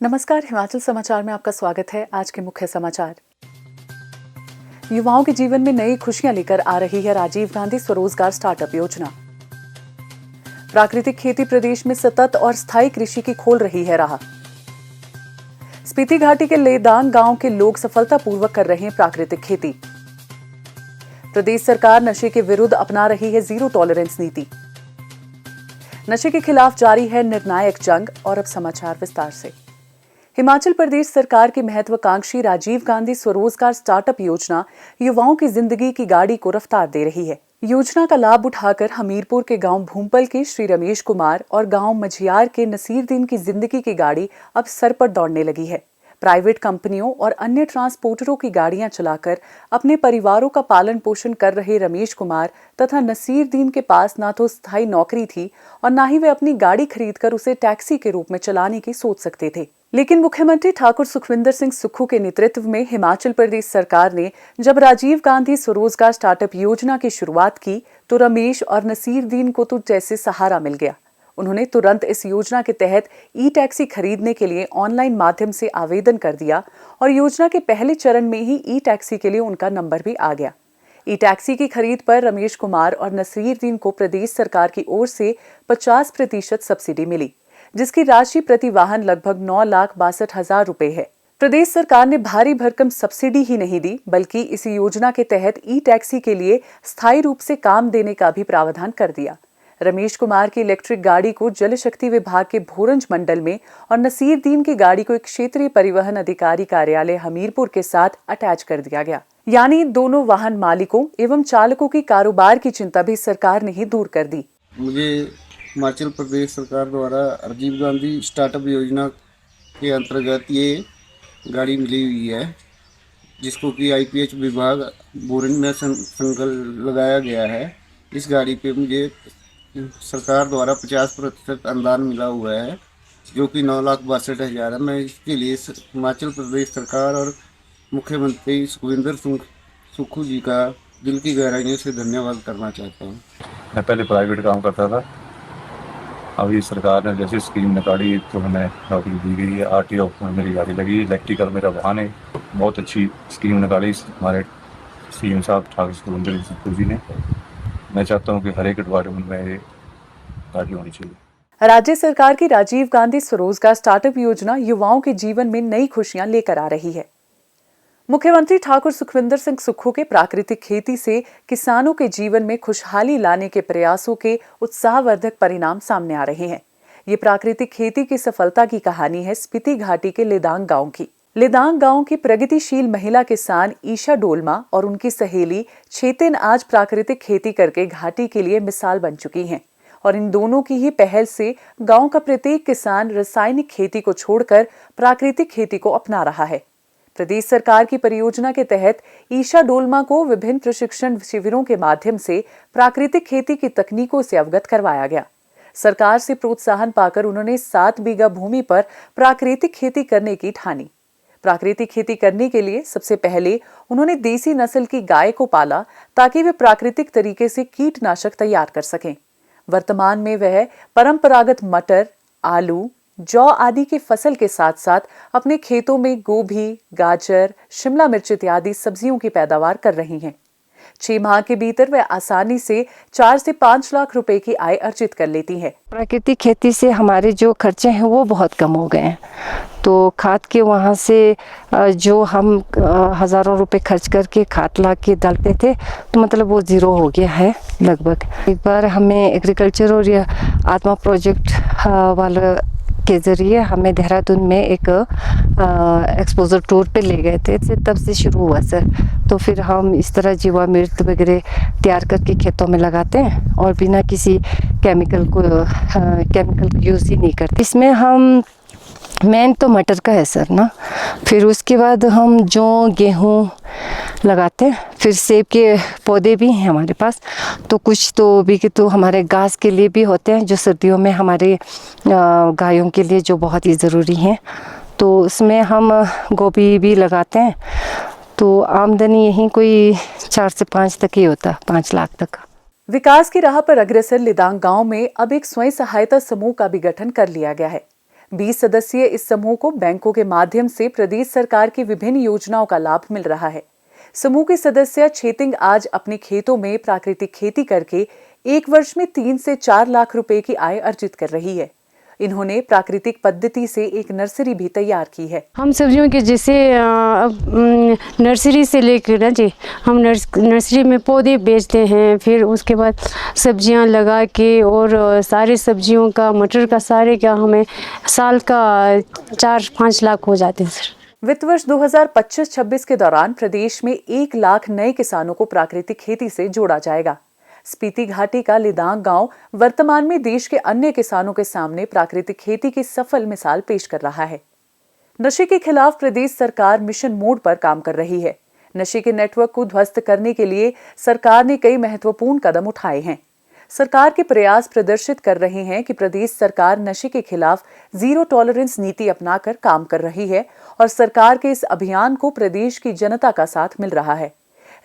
नमस्कार, हिमाचल समाचार में आपका स्वागत है। आज के मुख्य समाचार। युवाओं के जीवन में नई खुशियां लेकर आ रही है राजीव गांधी स्वरोजगार स्टार्टअप योजना। प्राकृतिक खेती प्रदेश में सतत और स्थायी कृषि की खोल रही है राह। स्पीति घाटी के लेदांग गांव के लोग सफलतापूर्वक कर रहे हैं प्राकृतिक खेती। प्रदेश सरकार नशे के विरुद्ध अपना रही है जीरो टॉलरेंस नीति। नशे के खिलाफ जारी है निर्णायक जंग। और अब समाचार विस्तार से। हिमाचल प्रदेश सरकार की महत्वाकांक्षी राजीव गांधी स्वरोजगार स्टार्टअप योजना युवाओं की जिंदगी की गाड़ी को रफ्तार दे रही है। योजना का लाभ उठाकर हमीरपुर के गांव भूमपल के श्री रमेश कुमार और गांव मझियार के नसीरुद्दीन की जिंदगी की गाड़ी अब सर पर दौड़ने लगी है। प्राइवेट कंपनियों और अन्य ट्रांसपोर्टरों की गाड़ियां चलाकर अपने परिवारों का पालन पोषण कर रहे रमेश कुमार तथा नसीरुद्दीन के पास ना तो स्थायी नौकरी थी और ना ही वे अपनी गाड़ी खरीदकर उसे टैक्सी के रूप में चलाने की सोच सकते थे। लेकिन मुख्यमंत्री ठाकुर सुखविंदर सिंह सुक्खू के नेतृत्व में हिमाचल प्रदेश सरकार ने जब राजीव गांधी स्वरोजगार स्टार्टअप योजना की शुरुआत की तो रमेश और नसीरुद्दीन को तो जैसे सहारा मिल गया। उन्होंने तुरंत इस योजना के तहत ई टैक्सी खरीदने के लिए ऑनलाइन माध्यम से आवेदन कर दिया और योजना के पहले चरण में ही ई टैक्सी के लिए उनका नंबर भी आ गया। ई टैक्सी की खरीद पर रमेश कुमार और नसीरुद्दीन को प्रदेश सरकार की ओर से 50% सब्सिडी मिली, जिसकी राशि प्रति वाहन लगभग 9,62,000 रुपए है। प्रदेश सरकार ने भारी भरकम सब्सिडी ही नहीं दी, बल्कि इस योजना के तहत ई टैक्सी के लिए स्थायी रूप से काम देने का भी प्रावधान कर दिया। रमेश कुमार की इलेक्ट्रिक गाड़ी को जल शक्ति विभाग के भोरंज मंडल में और नसीरुद्दीन की गाड़ी को एक क्षेत्रीय परिवहन अधिकारी कार्यालय हमीरपुर के साथ अटैच कर दिया गया। यानी दोनों वाहन मालिकों एवं चालकों की कारोबार की चिंता भी सरकार ने ही दूर कर दी। मुझे हिमाचल प्रदेश सरकार द्वारा राजीव गांधी स्टार्टअप योजना के अंतर्गत ये गाड़ी मिली हुई है, जिसको कि IPH विभाग बोरिंग में संकल्प लगाया गया है। इस गाड़ी पे मुझे सरकार द्वारा 50% अनुदान मिला हुआ है, जो कि 9,62,000 है। मैं इसके लिए हिमाचल प्रदेश सरकार और मुख्यमंत्री सुखविंदर सिंह सुक्खू जी का दिल की गहराइयों से धन्यवाद करना चाहता हूँ। मैं पहले प्राइवेट काम करता था, अभी सरकार ने जैसे स्कीम निकाली तो हमें नौकरी दी गई है। RTO में मेरी गाड़ी लगी, इलेक्ट्रिकल मेरा वाहन है। बहुत अच्छी स्कीम निकाली हमारे CM साहब ठाकुर सुखविंदर सिंह जी ने। मैं चाहता हूँ कि हर एक डिपार्टमेंट में ये गाड़ी होनी चाहिए। राज्य सरकार की राजीव गांधी स्वरोजगार स्टार्टअप योजना युवाओं के जीवन में नई खुशियां लेकर आ रही है। मुख्यमंत्री ठाकुर सुखविंदर सिंह सुक्खू के प्राकृतिक खेती से किसानों के जीवन में खुशहाली लाने के प्रयासों के उत्साहवर्धक परिणाम सामने आ रहे हैं। ये प्राकृतिक खेती की सफलता की कहानी है स्पीति घाटी के लेदांग गांव की। लेदांग गांव की प्रगतिशील महिला किसान ईशा डोलमा और उनकी सहेली छेतिन आज प्राकृतिक खेती करके घाटी के लिए मिसाल बन चुकी हैं और इन दोनों की ही पहल से गांव का प्रत्येक किसान रासायनिक खेती को छोड़कर प्राकृतिक खेती को अपना रहा है। प्रदेश सरकार की परियोजना के तहत ईशा डोलमा को विभिन्न प्रशिक्षण शिविरों के माध्यम से प्राकृतिक खेती की तकनीकों से अवगत करवाया गया। सरकार से प्रोत्साहन पाकर उन्होंने 7 बीघा भूमि पर प्राकृतिक खेती करने की ठानी। प्राकृतिक खेती करने के लिए सबसे पहले उन्होंने देसी नस्ल की गाय को पाला ताकि वे प्राकृतिक तरीके से कीटनाशक तैयार कर सकें। वर्तमान में वह परंपरागत मटर, आलू, जौ आदि की फसल के साथ साथ अपने खेतों में गोभी, गाजर, शिमला मिर्च इत्यादि सब्जियों की पैदावार कर रही हैं। 6 माह के भीतर वह आसानी से 4 से 5 लाख रुपए की आय अर्जित कर लेती है। प्राकृतिक खेती से हमारे जो खर्चे हैं वो बहुत कम हो गए हैं। तो खाद के वहाँ से जो हम हज़ारों रुपए खर्च करके खाद ला के डालते थे तो मतलब वो ज़ीरो हो गया है लगभग। एक बार हमें एग्रीकल्चर और ये आत्मा प्रोजेक्ट वाला के ज़रिए हमें देहरादून में एक एक्सपोजर टूर पे ले गए थे। तब से शुरू हुआ सर। तो फिर हम इस तरह जीवामृत वगैरह तैयार करके खेतों में लगाते हैं और बिना किसी केमिकल यूज़ ही नहीं करते। इसमें हम मेन तो मटर का है सर ना, फिर उसके बाद हम जौ गेहूँ लगाते हैं, फिर सेब के पौधे भी हैं हमारे पास। तो कुछ तो भी कि तो हमारे घास के लिए भी होते हैं जो सर्दियों में हमारे गायों के लिए जो बहुत ही ज़रूरी हैं। तो उसमें हम गोभी भी लगाते हैं। तो आमदनी यहीं कोई 4 से 5 तक ही होता, 5 लाख तक। विकास की राह पर अग्रसर लेदांग गांव में अब एक स्वयं सहायता समूह का भी गठन कर लिया गया है। 20 सदस्यीय इस समूह को बैंकों के माध्यम से प्रदेश सरकार की विभिन्न योजनाओं का लाभ मिल रहा है। समूह के सदस्य छेतिंग आज अपने खेतों में प्राकृतिक खेती करके एक वर्ष में 3 से 4 लाख रुपए की आय अर्जित कर रही है। इन्होंने प्राकृतिक पद्धति से एक नर्सरी भी तैयार की है। हम सब्जियों के जैसे नर्सरी से लेकर ना जी, हम नर्सरी में पौधे बेचते हैं, फिर उसके बाद सब्जियां लगा के और सारी सब्जियों का मटर का सारे का हमें साल का 4-5 लाख हो जाते हैं सर। वित्त वर्ष 2025-26 के दौरान प्रदेश में 1 लाख नए किसानों को प्राकृतिक खेती से जोड़ा जाएगा। स्पीति घाटी का लिदांग गांव वर्तमान में देश के अन्य किसानों के सामने प्राकृतिक खेती की सफल मिसाल पेश कर रहा है। नशे के खिलाफ प्रदेश सरकार मिशन मोड पर काम कर रही है। नशे के नेटवर्क को ध्वस्त करने के लिए सरकार ने कई महत्वपूर्ण कदम उठाए हैं। सरकार के प्रयास प्रदर्शित कर रहे हैं कि प्रदेश सरकार नशे के खिलाफ जीरो टॉलरेंस नीति अपनाकर काम कर रही है और सरकार के इस अभियान को प्रदेश की जनता का साथ मिल रहा है।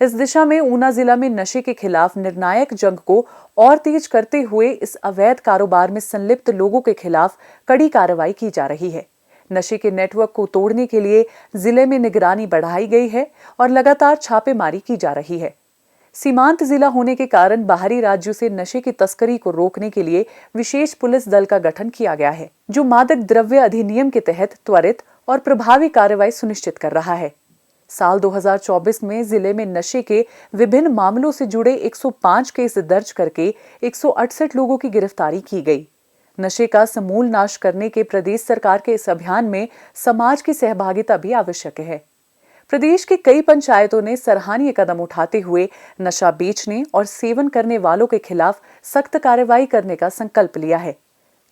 इस दिशा में ऊना जिला में नशे के खिलाफ निर्णायक जंग को और तेज करते हुए इस अवैध कारोबार में संलिप्त लोगों के खिलाफ कड़ी कार्रवाई की जा रही है। नशे के नेटवर्क को तोड़ने के लिए जिले में निगरानी बढ़ाई गई है और लगातार छापेमारी की जा रही है। सीमांत जिला होने के कारण बाहरी राज्यों से नशे की तस्करी को रोकने के लिए विशेष पुलिस दल का गठन किया गया है, जो मादक द्रव्य अधिनियम के तहत त्वरित और प्रभावी कार्रवाई सुनिश्चित कर रहा है। साल 2024 में जिले में नशे के विभिन्न मामलों से जुड़े 105 केस दर्ज करके 168 लोगों की गिरफ्तारी की गई। नशे का समूल नाश करने के प्रदेश सरकार के इस अभियान में समाज की सहभागिता भी आवश्यक है। प्रदेश की कई पंचायतों ने सराहनीय कदम उठाते हुए नशा बेचने और सेवन करने वालों के खिलाफ सख्त कार्रवाई करने का संकल्प लिया है।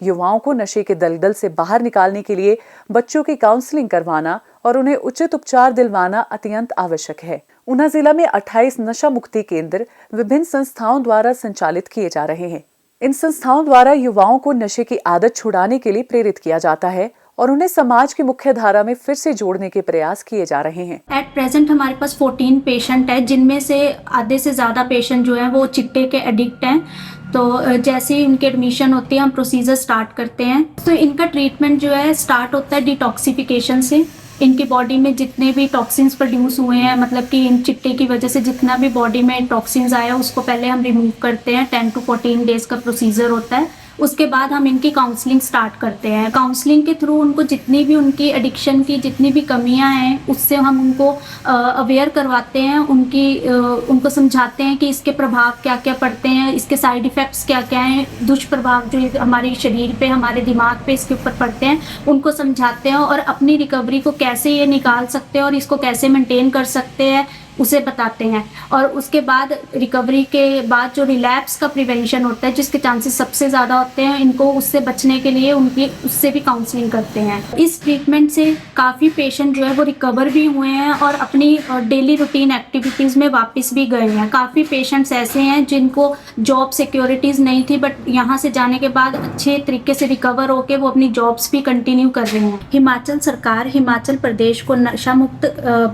युवाओं को नशे के दलदल से बाहर निकालने के लिए बच्चों की काउंसलिंग करवाना और उन्हें उचित उपचार दिलवाना अत्यंत आवश्यक है। ऊना जिला में 28 नशा मुक्ति केंद्र विभिन्न संस्थाओं द्वारा संचालित किए जा रहे हैं। इन संस्थाओं द्वारा युवाओं को नशे की आदत छुड़ाने के लिए प्रेरित किया जाता है और उन्हें समाज की मुख्य धारा में फिर से जोड़ने के प्रयास किए जा रहे हैं। एट प्रेजेंट हमारे पास 14 पेशेंट है, जिनमें से आधे से ज़्यादा पेशेंट जो है वो चिट्टे के एडिक्ट हैं। तो जैसे ही उनकी एडमिशन होती है हम प्रोसीजर स्टार्ट करते हैं। तो इनका ट्रीटमेंट जो है स्टार्ट होता है डिटॉक्सिफिकेशन से। इनकी बॉडी में जितने भी टॉक्सिन्स प्रोड्यूस हुए हैं, मतलब कि इन चिट्टे की वजह से जितना भी बॉडी में टॉक्सिन्स आया उसको पहले हम रिमूव करते हैं। 10 to 14 डेज का प्रोसीजर होता है। उसके बाद हम इनकी काउंसलिंग स्टार्ट करते हैं। काउंसलिंग के थ्रू उनको जितनी भी उनकी एडिक्शन की जितनी भी कमियां हैं उससे हम उनको अवेयर करवाते हैं, उनको समझाते हैं कि इसके प्रभाव क्या क्या पड़ते हैं, इसके साइड इफ़ेक्ट्स क्या क्या हैं, दुष्प्रभाव जो हमारे शरीर पे हमारे दिमाग पे इसके ऊपर पड़ते हैं उनको समझाते हैं और अपनी रिकवरी को कैसे ये निकाल सकते हैं और इसको कैसे मेंटेन कर सकते हैं उसे बताते हैं। और उसके बाद रिकवरी के बाद जो रिलैप्स का प्रिवेंशन होता है जिसके चांसेस सबसे ज़्यादा होते हैं, इनको उससे बचने के लिए उससे भी काउंसलिंग करते हैं। इस ट्रीटमेंट से काफ़ी पेशेंट जो है वो रिकवर भी हुए हैं और अपनी डेली रूटीन एक्टिविटीज़ में वापस भी गए हैं। काफ़ी पेशेंट्स ऐसे हैं जिनको जॉब सिक्योरिटीज़ नहीं थी, बट यहाँ से जाने के बाद अच्छे तरीके से रिकवर होकर वो अपनी जॉब्स भी कंटिन्यू कर रहे हैं। हिमाचल सरकार हिमाचल प्रदेश को नशा मुक्त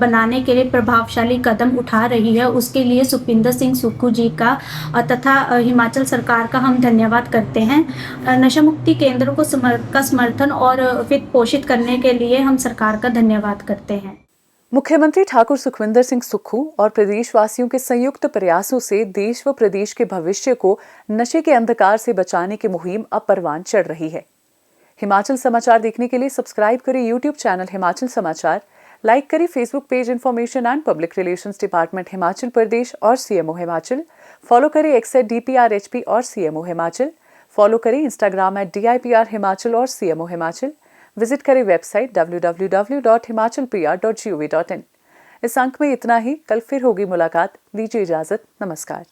बनाने के लिए प्रभावशाली कदम उठा रही है। उसके लिए सुखविंदर सिंह सुक्खू जी का तथा हिमाचल सरकार का हम धन्यवाद करते हैं। नशा मुक्ति केंद्रों को समर्थन और वित्त पोषित करने के लिए हम सरकार का धन्यवाद करते हैं। मुख्यमंत्री ठाकुर सुखविंदर सिंह सुक्खू और प्रदेशवासियों के संयुक्त प्रयासों से देश व प्रदेश के भविष्य को नशे के अंधकार से बचाने की मुहिम अब परवान चढ़ रही है। हिमाचल समाचार देखने के लिए सब्सक्राइब करें YouTube channel Himachal Samachar, like करें Facebook page information and public relations department Himachal Pradesh और सीएमओ हिमाचल, फॉलो करें @DPRHP और सीएमओ हिमाचल, फॉलो करें इंस्टाग्राम @DIPR हिमाचल और सीएमओ हिमाचल, विजिट करें वेबसाइट www.himachalpr.gov.in। इस अंक में इतना ही, कल फिर होगी मुलाकात। दीजिए इजाजत, नमस्कार।